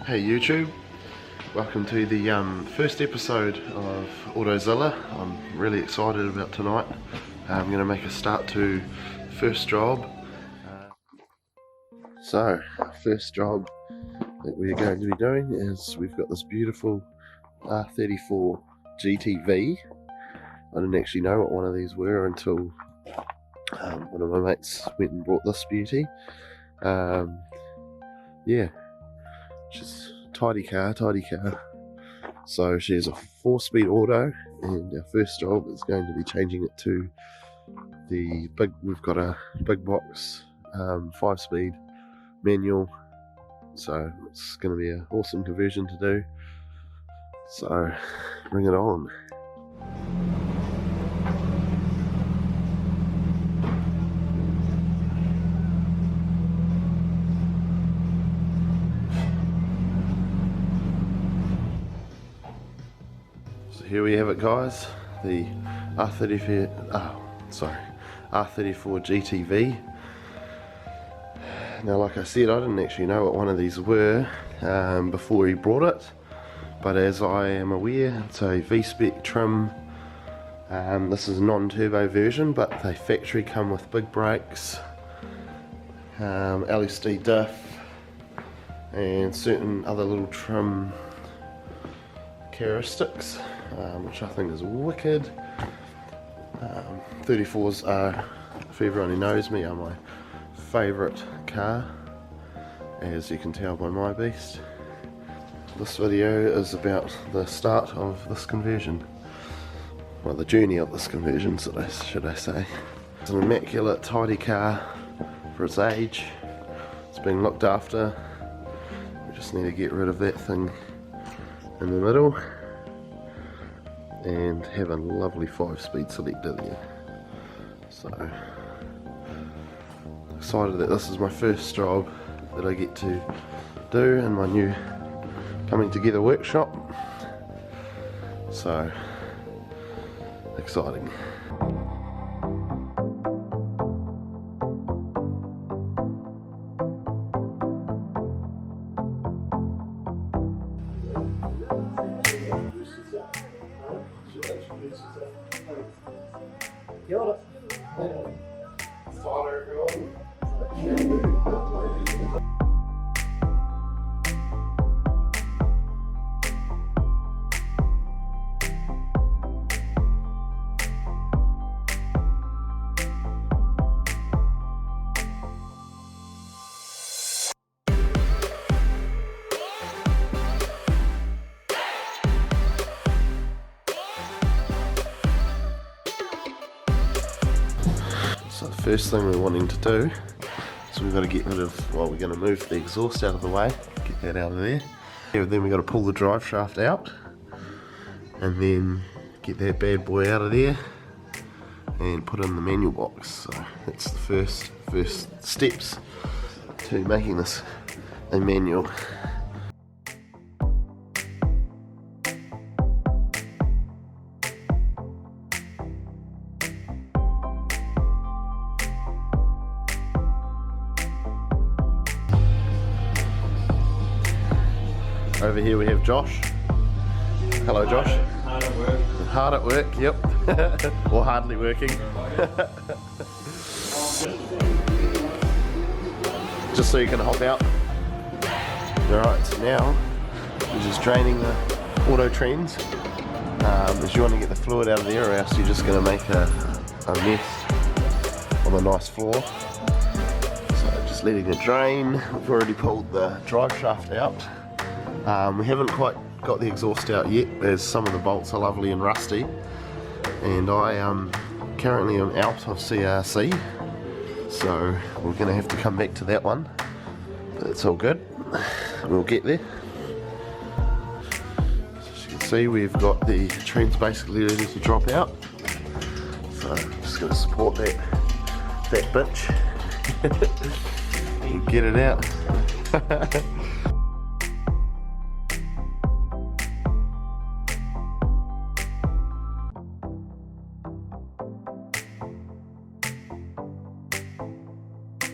Hey YouTube, welcome to the first episode of Autozilla. I'm really excited about tonight. I'm going to make a start to first job. So, first job that we're going to be doing is we've got this beautiful R34 GT-V. I didn't actually know what one of these were until one of my mates went and bought this beauty. Yeah. She's tidy car. So she has a 4-speed auto, and our first job is going to be changing it to the big. We've got a big box 5-speed manual, so it's going to be an awesome conversion to do. So bring it on. Here we have it, guys, the R34 GT-V. Now, like I said, I didn't actually know what one of these were before he brought it, but as I am aware, it's a V-spec trim. This is a non-turbo version, but they factory come with big brakes, LSD diff, and certain other little trim characteristics, which I think is wicked. 34s are, for everyone who knows me, are my favourite car, as you can tell by my beast. This video is about the start of this conversion, well, the journey of this conversion, should I say. It's an immaculate, tidy car for its age. It's being looked after. We just need to get rid of that thing in the middle and have a lovely 5-speed selector there. So excited that this is my first job that I get to do in my new coming together workshop. So exciting. So the first thing we're wanting to do is we've got to get rid of, well, we're going to move the exhaust out of the way, get that out of there. Yeah, then we've got to pull the drive shaft out and then get that bad boy out of there and put in the manual box. So that's the first steps to making this a manual. Over here we have Josh. Hello, Josh. Hard at work. Hard at work, yep. Or hardly working. Just so you can hop out. Alright, so now we're just draining the auto trends. Because you want to get the fluid out of there, or else you're just going to make a mess on a nice floor. So just letting it drain. We've already pulled the drive shaft out. We haven't quite got the exhaust out yet, as some of the bolts are lovely and rusty, and I currently am out of CRC, so we're going to have to come back to that one, but it's all good, we'll get there. As you can see, we've got the trends basically ready to drop out, so I'm just going to support that bitch and get it out.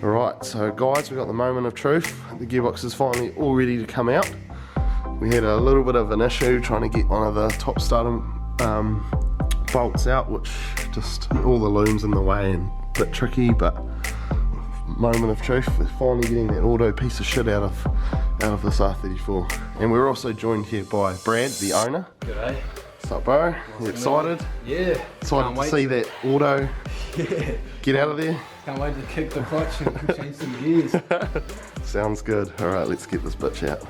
Alright, so guys, we've got the moment of truth. The gearbox is finally all ready to come out. We had a little bit of an issue trying to get one of the top starter bolts out, which just all the looms in the way and a bit tricky, but moment of truth, we're finally getting that auto piece of shit out of this R34. And we're also joined here by Brad, the owner. G'day. What's up, bro? You excited? Yeah. Excited to see that auto get out of there? Can't wait to kick the clutch and change some gears. Sounds good. Alright, let's get this bitch out.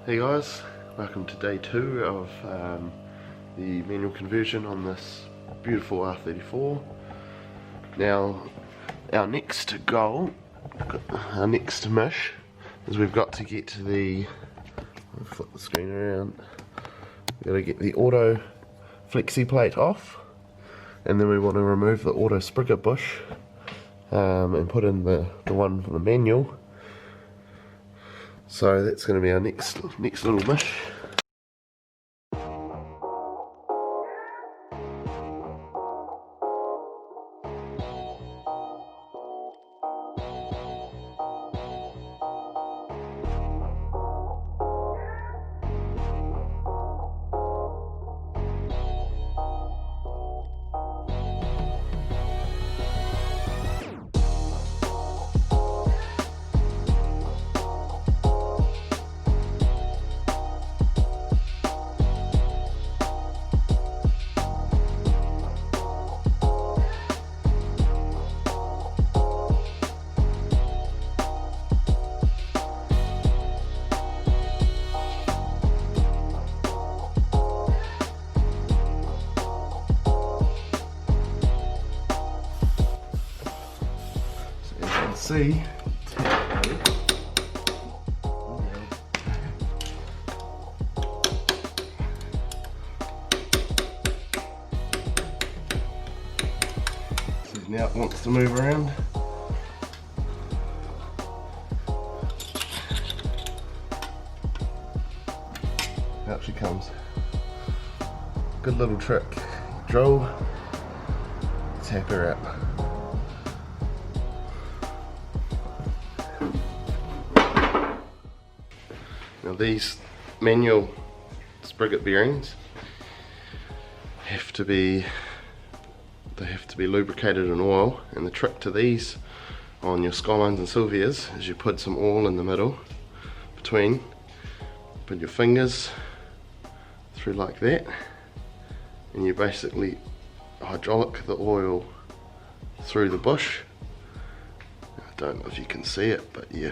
Hey guys, welcome to day 2 of the manual conversion on this beautiful R34. Now, our next goal, our next mish, is we've got to get to the, I'll flip the screen around, we've got to get the auto flexi plate off, and then we want to remove the auto spricket bush and put in the one for the manual. So that's going to be our next little mish. See, so now it wants to move around. Out she comes. Good little trick. Drill, tap her out. Now these manual spricket bearings have to be lubricated in oil, and the trick to these on your Skylines and Silvias is you put some oil in the middle between, put your fingers through like that, and you basically hydraulic the oil through the bush. I don't know if you can see it, but yeah,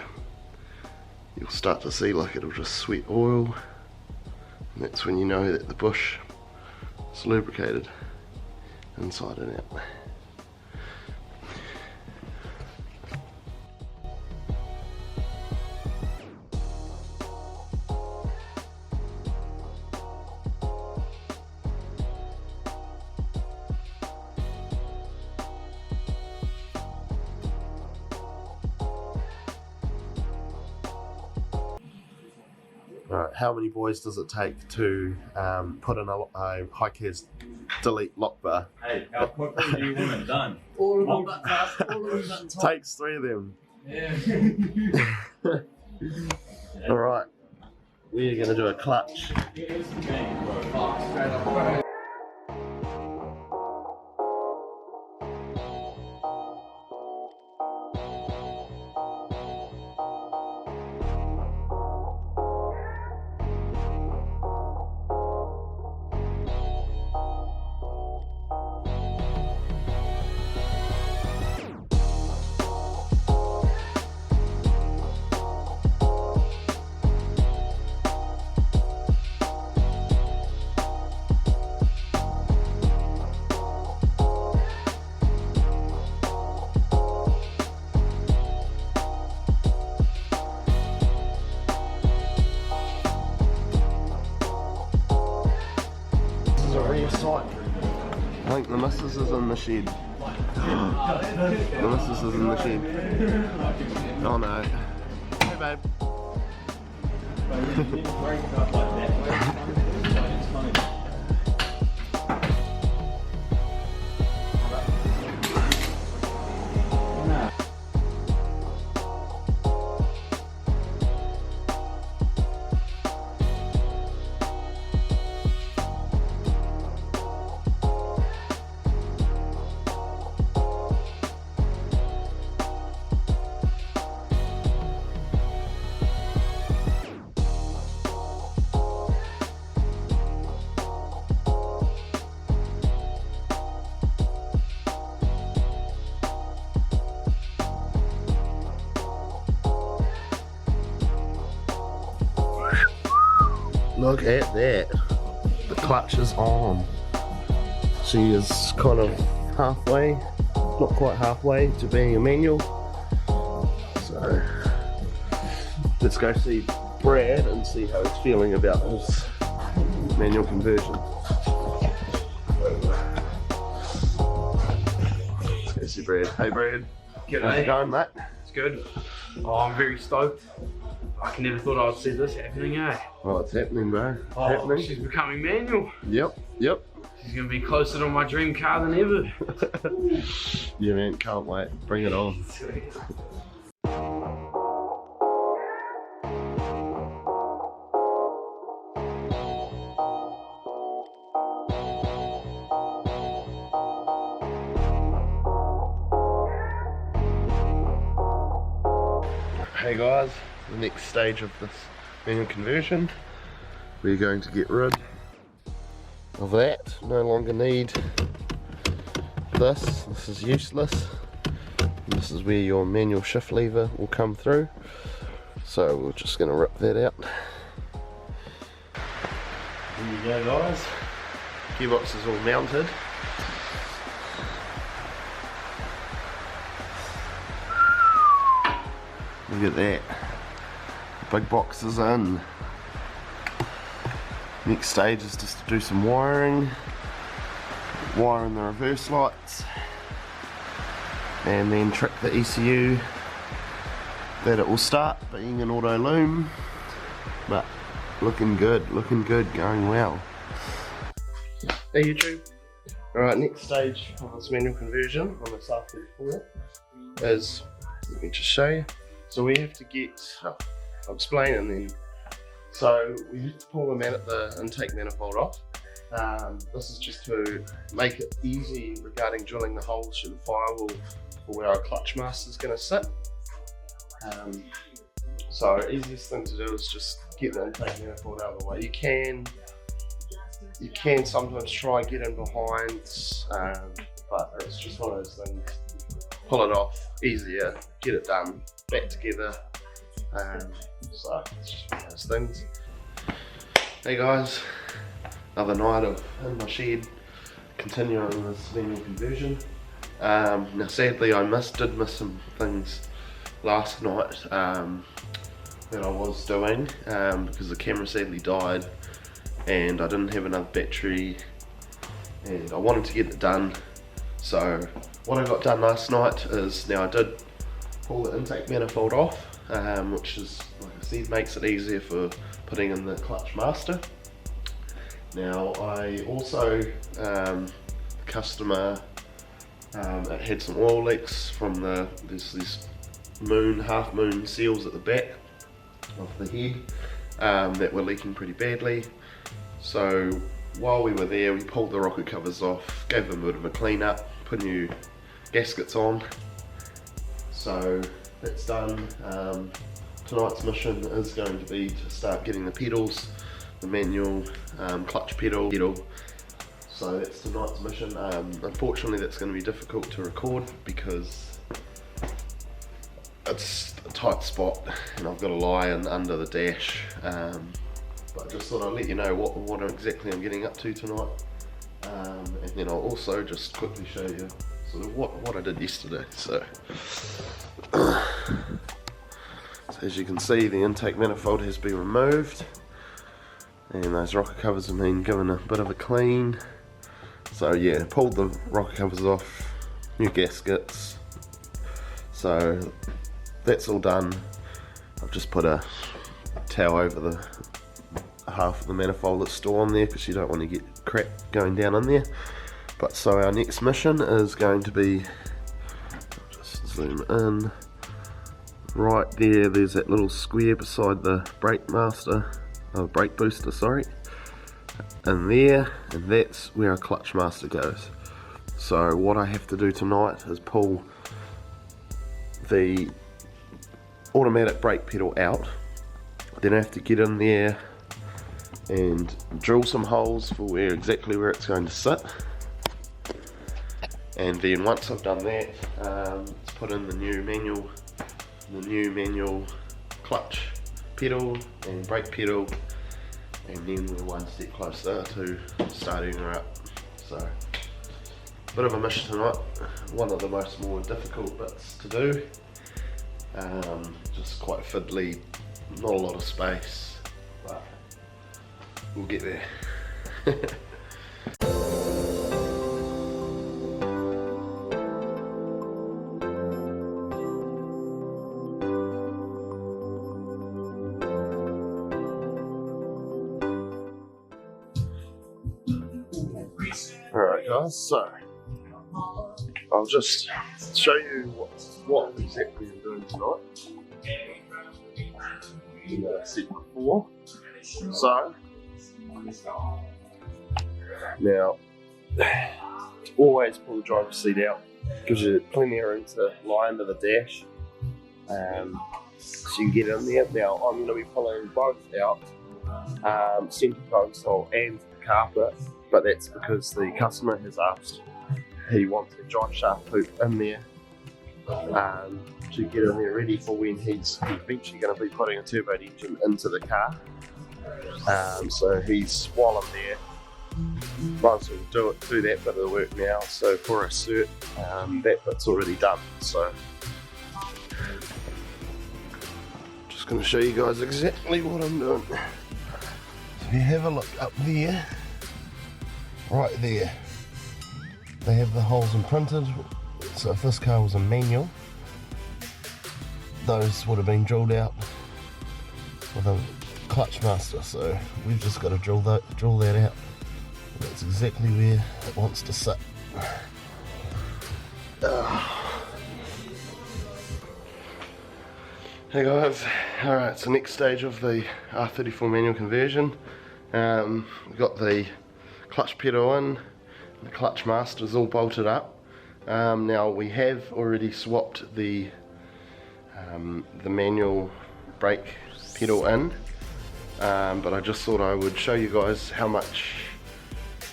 you'll start to see like it'll just sweat oil, and that's when you know that the bush is lubricated inside and out. Alright, how many boys does it take to put in a high-case delete lock bar? Hey, how quickly do you want it done? All of them but fast, all of them but top. Takes 3 of them. Yeah. Alright, we're going to do a clutch. The missus is in the shed. The missus is in the shed. Oh no. Hey babe. Look at that. The clutch is on. She is kind of halfway, not quite halfway to being a manual. So let's go see Brad and see how he's feeling about his manual conversion. Let's go see Brad. Hey Brad. G'day. How's it going, mate? It's good. Oh, I'm very stoked. I never thought I'd see this happening, eh? Well, it's happening, bro. It's Oh, happening. she's becoming manual. Yep, yep. She's gonna be closer to my dream car than ever. Yeah, man, can't wait. Bring it on. Hey guys, the next stage of this manual conversion, we're going to get rid of that. No longer need this. This is useless. And this is where your manual shift lever will come through. So we're just going to rip that out. There you go, guys. Gearbox is all mounted. Look at that. The big box is in. Next stage is just to do some wiring. Wire in the reverse lights. And then trick the ECU that it will start being an auto loom. But looking good, going well. Hey YouTube. Alright, next stage of this manual conversion on this R34 is, let me just show you. So we have to get, I'll explain and then, so we have to pull the intake manifold off. This is just to make it easy regarding drilling the holes through the firewall for where our clutch master is going to sit. So easiest thing to do is just get the intake manifold out of the way. You can sometimes try and get in behind, but it's just one of those things. Pull it off, easier, get it done, back together. So it's just one of those things. Hey guys, another night in my shed, continuing this manual conversion. Now sadly I did miss some things last night that I was doing because the camera sadly died and I didn't have another battery and I wanted to get it done. So what I got done last night is, now I did pull the intake manifold off, which is, like I said, makes it easier for putting in the clutch master. Now I also, the customer, it had some oil leaks from there's these half moon seals at the back of the head that were leaking pretty badly. So while we were there, we pulled the rocker covers off, gave them a bit of a clean up, put new gaskets on. So that's done. Tonight's mission is going to be to start getting the pedals, the manual clutch pedal. So that's tonight's mission. Unfortunately that's going to be difficult to record because it's a tight spot and I've got to lie in under the dash. But I just thought I'd let you know what exactly I'm getting up to tonight. And then I'll also just quickly show you sort of what I did yesterday. So as you can see, the intake manifold has been removed and those rocker covers have been given a bit of a clean. So yeah, pulled the rocker covers off, new gaskets. So that's all done. I've just put a towel over the half of the manifold that's still on there because you don't want to get crap going down in there. But so our next mission is going to be, just zoom in, right there, there's that little square beside the brake booster, sorry, and there, and that's where our clutch master goes. So what I have to do tonight is pull the automatic brake pedal out, then I have to get in there and drill some holes for exactly where it's going to sit, and then once I've done that, let's put in the new manual clutch pedal and brake pedal, and then we're one step closer to starting her up. So bit of a mission tonight, one of the more difficult bits to do. Just quite fiddly, not a lot of space, but we'll get there. Alright guys, so I'll just show you what exactly I'm doing tonight. I said before. So now, always pull the driver's seat out. Gives you plenty of room to lie under the dash, so you can get in there. Now I'm going to be pulling both out, centre console and the carpet, but that's because the customer has asked. He wants a drive shaft hoop in there to get in there ready for when he's eventually going to be putting a turbo engine into the car. So while I'm there, might as well do that bit of the work now. So for a cert, that bit's already done. So just going to show you guys exactly what I'm doing. So if you have a look up there, right there, they have the holes imprinted. So if this car was a manual, those would have been drilled out with a clutch master. So we've just got to drill that out. That's exactly where it wants to sit. Hey guys, alright, so next stage of the R34 manual conversion. We've got the clutch pedal in, the clutch master is all bolted up. Now we have already swapped the manual brake pedal in, but I just thought I would show you guys how much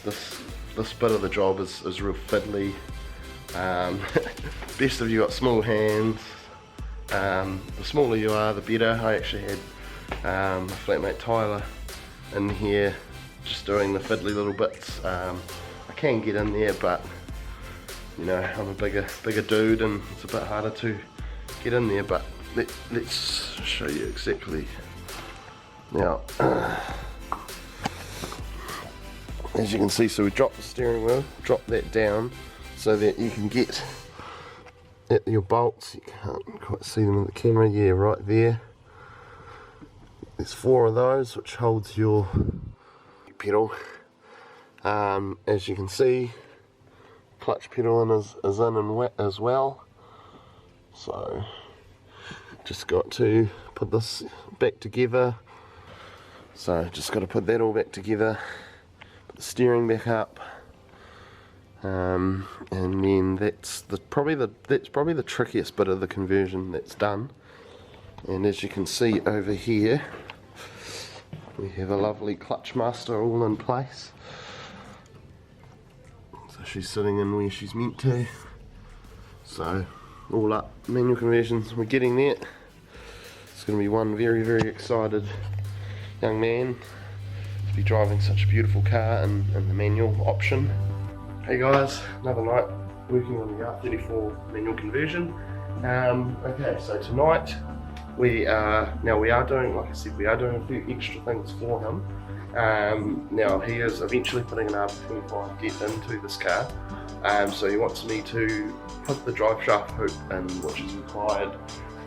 this bit of the job is real fiddly. Best if you got small hands. The smaller you are, the better. I actually had my flatmate Tyler in here just doing the fiddly little bits. I can get in there, but you know, I'm a bigger dude and it's a bit harder to get in there, but let's show you exactly. Now, as you can see, so we dropped the steering wheel, drop that down so that you can get at your bolts. You can't quite see them in the camera, yeah, right there. There's 4 of those which holds your pedal. As you can see, clutch pedal is in and wet as well. So just got to put this back together. So just got to put that all back together, put the steering back up, and then that's probably the trickiest bit of the conversion that's done. And as you can see over here, we have a lovely clutch master all in place. So she's sitting in where she's meant to. So all up, manual conversions, we're getting there. It's going to be one very, very excited young man to be driving such a beautiful car in the manual option. Hey guys, another night working on the R34 manual conversion. Okay, so tonight we are doing, like I said, we are doing a few extra things for him. Now he is eventually putting an R25 get into this car, so he wants me to put the drive shaft hoop in, which is required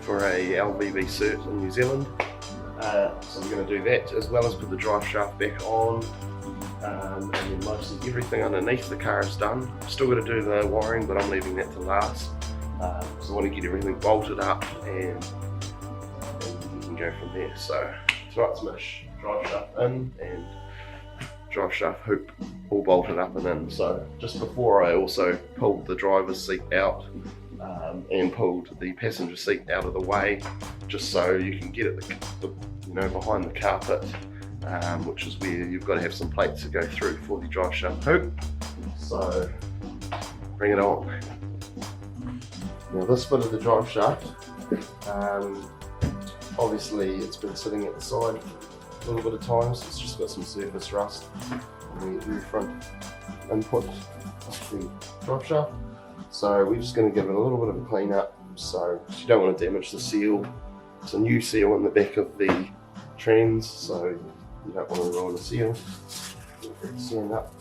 for a LVV cert in New Zealand. So we're going to do that, as well as put the drive shaft back on, and then mostly everything underneath the car is done. Still got to do the wiring, but I'm leaving that to last. So I want to get everything bolted up and we can go from there. So tonight's Mish, drive shaft in and drive shaft hoop all bolted up and in. So just before, I also pulled the driver's seat out and pulled the passenger seat out of the way, just so you can get it behind the carpet, which is where you've got to have some plates to go through for the drive shaft hoop. So bring it on. Now this bit of the drive shaft, obviously it's been sitting at the side a little bit of time, so it's just got some surface rust on the rear front input of the drive shaft. So we're just going to give it a little bit of a clean up, so you don't want to damage the seal. It's a new seal in the back of the trends, so you don't want to ruin the seal. Stand up.